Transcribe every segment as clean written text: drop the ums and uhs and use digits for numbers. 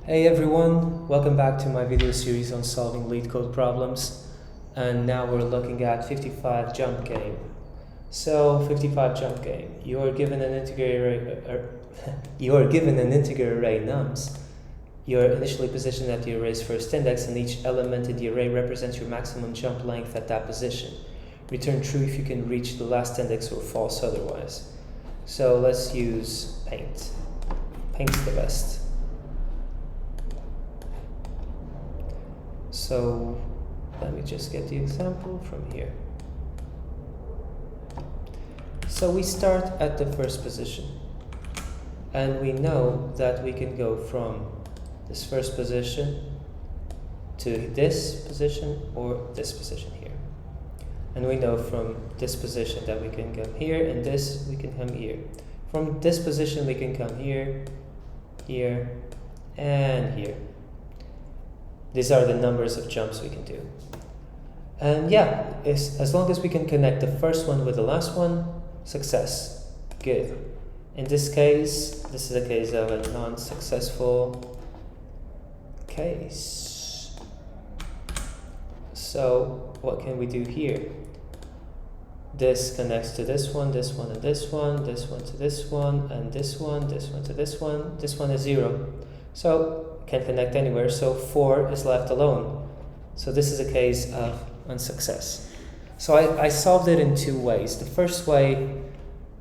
Hey everyone, welcome back to my video series on solving LeetCode problems, and now we're looking at 55 jump game. So 55 jump game, you are given an integer array nums. You are initially positioned at the array's first index, and each element in the array represents your maximum jump length at that position. Return true if you can reach the last index or false otherwise. So let's use paint. Paint's the best. So let me just get the example from here. So we start at the first position, and we know that we can go from this first position to this position or this position here. And we know from this position that we can come here, and this we can come here. From this position we can come here, here, and here. These are the numbers of jumps we can do. And yeah, as long as we can connect the first one with the last one, success. Good. In this case, this is a case of a non-successful case. So what can we do here? This connects to this one, and this one, this one to this one, and this one to this one. This one is 0. So can't connect anywhere, so 4 is left alone. So this is a case of unsuccess. So I solved it in two ways. The first way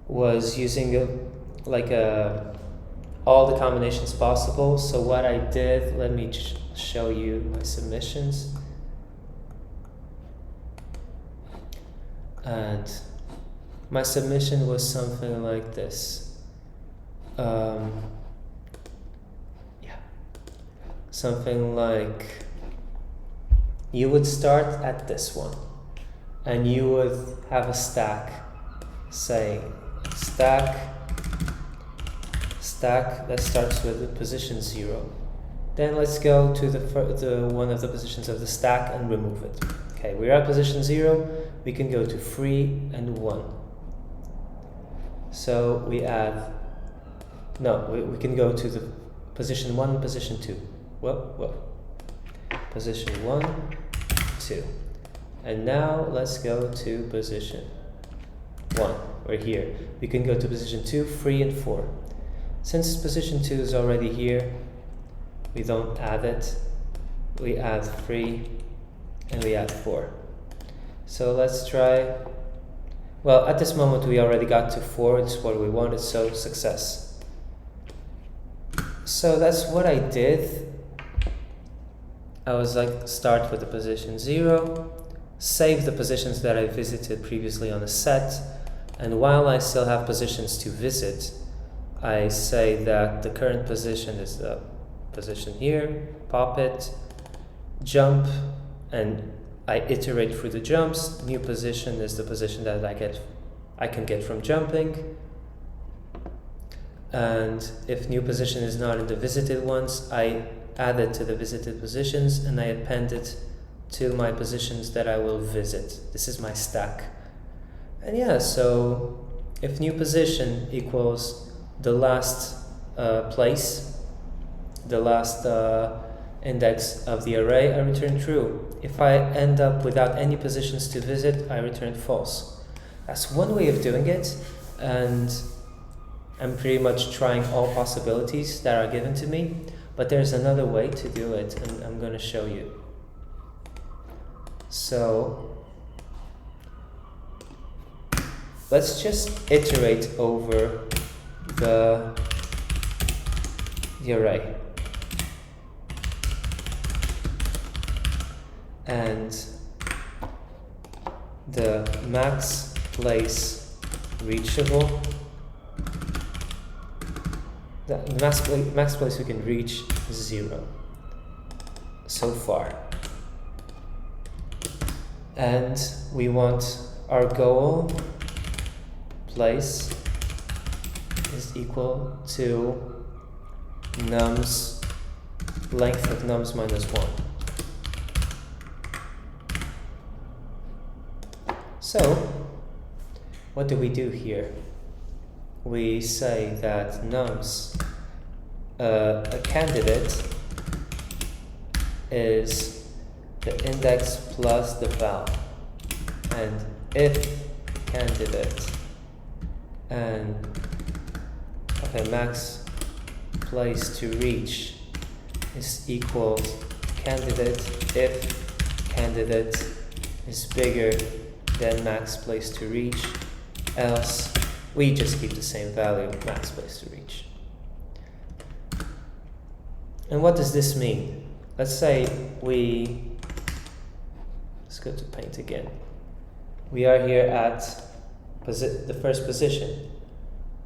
was using all the combinations possible. So what I did, let me show you my submissions. And my submission was something like this. Something like, you would start at this one, and you would have a stack saying stack that starts with the position 0. Then let's go to the one of the positions of the stack and remove it. Okay, we're at position 0, we can go to 3 and 1. So we can go to the position 1 and position 2. Position 1, 2. And now let's go to position 1. We're here. We can go to position 2, 3, and 4. Since position 2 is already here, we don't add it. We add 3 and we add 4. So let's try. Well, at this moment we already got to 4. It's what we wanted, so success. So that's what I did. I was like, start with the position 0, save the positions that I visited previously on the set, and while I still have positions to visit, I say that the current position is the position here, pop it, jump, and I iterate through the jumps. New position is the position that I can get from jumping. And if new position is not in the visited ones, I add it to the visited positions, and I append it to my positions that I will visit. This is my stack. And yeah, so if new position equals the last place, the last index of the array, I return true. If I end up without any positions to visit, I return false. That's one way of doing it, and I'm pretty much trying all possibilities that are given to me. But there's another way to do it, and I'm going to show you. So let's just iterate over the array. And the max place reachable, the max place we can reach is 0 so far. And we want our goal place is equal to nums, length of nums minus 1. So what do we do here? We say that nums, a candidate is the index plus the val, and if candidate and max place to reach is equals candidate if candidate is bigger than max place to reach, else we just keep the same value, max place to reach. And what does this mean? Let's say let's go to Paint again. We are here at the first position.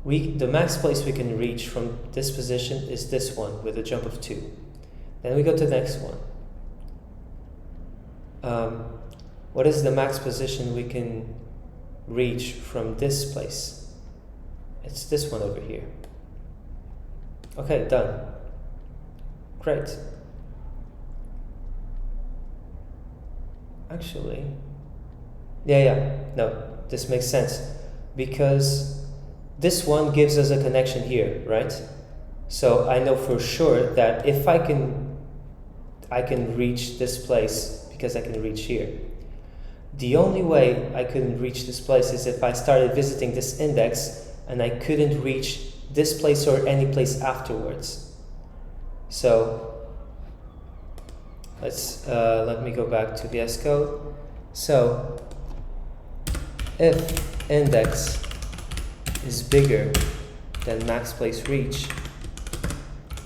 The max place we can reach from this position is this one with a jump of 2. Then we go to the next one. What is the max position we can reach from this place? It's this one over here. Okay, done. Great. Actually, no, this makes sense because this one gives us a connection here, right? So I know for sure that if I can reach this place because I can reach here. The only way I couldn't reach this place is if I started visiting this index and I couldn't reach this place or any place afterwards. So let me go back to VS Code. So if index is bigger than max place reach,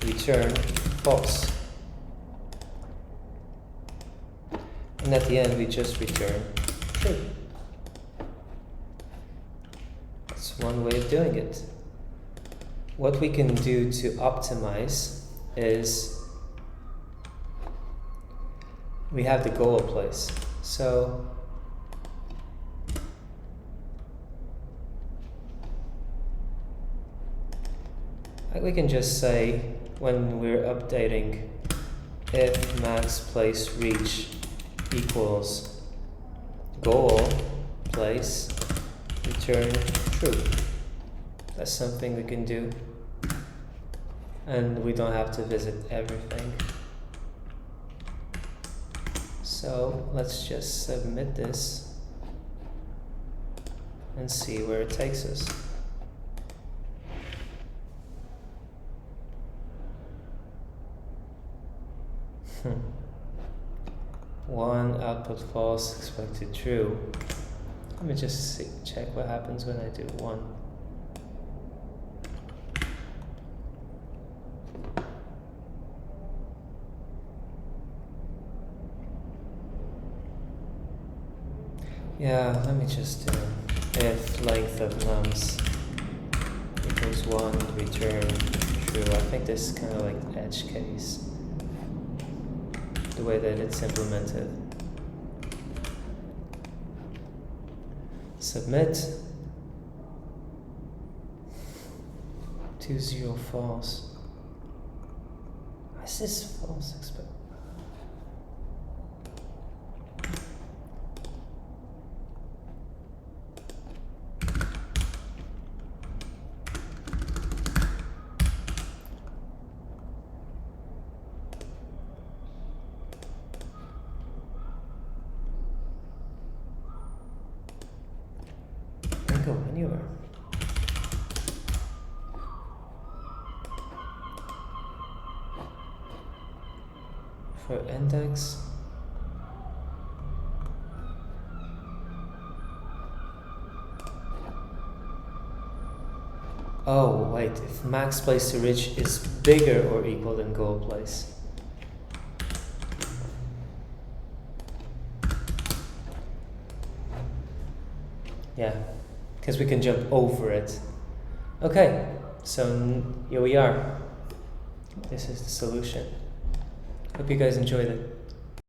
return false. And at the end we just return true. That's one way of doing it. What we can do to optimize is we have the goal place. So we can just say when we're updating if max place reach equals goal place return true. That's something we can do, and we don't have to visit everything. So let's just submit this and see where it takes us. One output false, expected true. Let me just check what happens when I do 1. Yeah, let me just do if length of nums equals 1, return true. I think this is kind of like edge case, the way that it's implemented. Submit. 20 false. Why is this false? Go anywhere. For index, oh wait, if max place to reach is bigger or equal than goal place. Yeah, because we can jump over it. Okay, so here we are. This is the solution. Hope you guys enjoyed it.